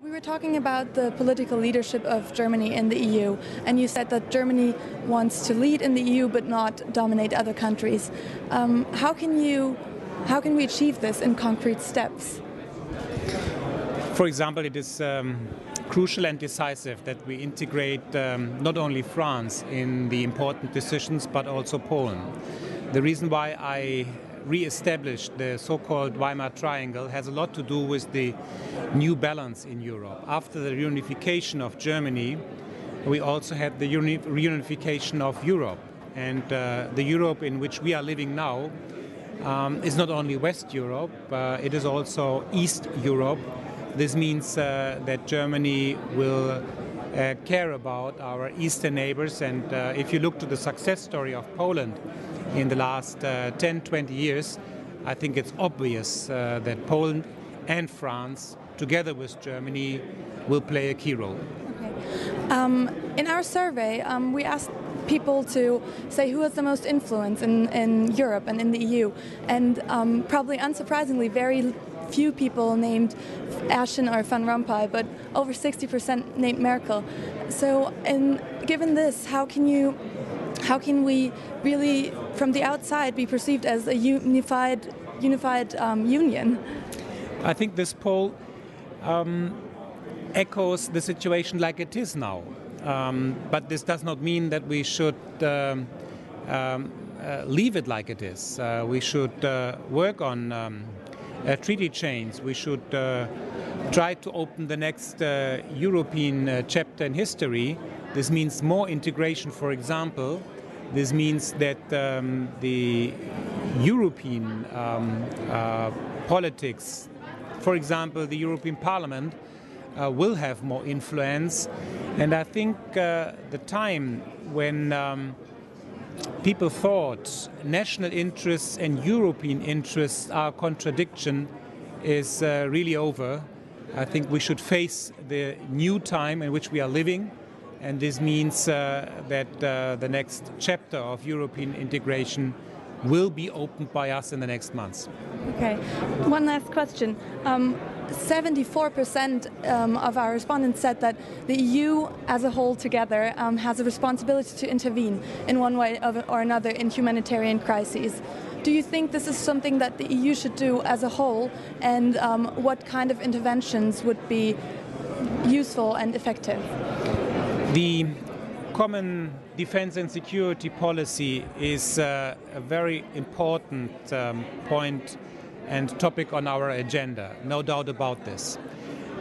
We were talking about the political leadership of Germany in the EU, and you said that Germany wants to lead in the EU but not dominate other countries. How can we achieve this in concrete steps? For example, it is crucial and decisive that we integrate not only France in the important decisions but also Poland. The reason why I re-established the so-called Weimar Triangle has a lot to do with the new balance in Europe. After the reunification of Germany, we also had the reunification of Europe. And the Europe in which we are living now is not only West Europe, it is also East Europe. This means that Germany will care about our eastern neighbors, and if you look to the success story of Poland in the last 10-20 years, I think it's obvious that Poland and France, together with Germany, will play a key role. Okay. In our survey, we asked people to say who has the most influence in Europe and in the EU, and probably unsurprisingly, very few people named Ashton or Van Rompuy, but over 60% named Merkel. So, given this, how can we really, from the outside, be perceived as a unified union? I think this poll echoes the situation like it is now. But this does not mean that we should leave it like it is. We should work on treaty change. We should try to open the next European chapter in history. This means more integration, for example. This means that the European politics, for example, the European Parliament, will have more influence. And I think the time when people thought national interests and European interests are a contradiction is really over. I think we should face the new time in which we are living, and this means that the next chapter of European integration will be opened by us in the next months. Okay. One last question. 74% of our respondents said that the EU as a whole together has a responsibility to intervene in one way or another in humanitarian crises. Do you think this is something that the EU should do as a whole, and what kind of interventions would be useful and effective? The common defense and security policy is a very important point and topic on our agenda, no doubt about this.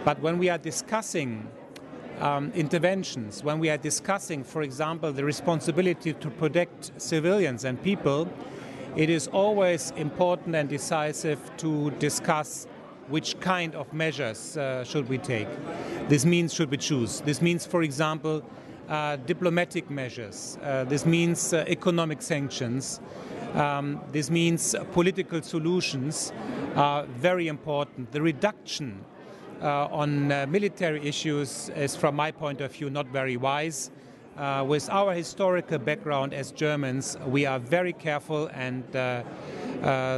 But when we are discussing interventions, when we are discussing, for example, the responsibility to protect civilians and people, it is always important and decisive to discuss which kind of measures should we take. This means should we choose. This means, for example, diplomatic measures. This means economic sanctions. This means political solutions are very important. The reduction on military issues is, from my point of view, not very wise. With our historical background as Germans, we are very careful and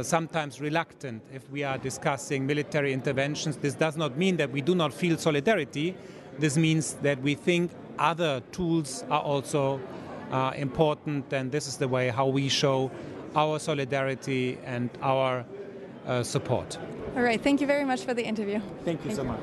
sometimes reluctant if we are discussing military interventions. This does not mean that we do not feel solidarity. This means that we think other tools are also important, and this is the way how we show our solidarity and our support. All right, thank you very much for the interview. Thank you so much.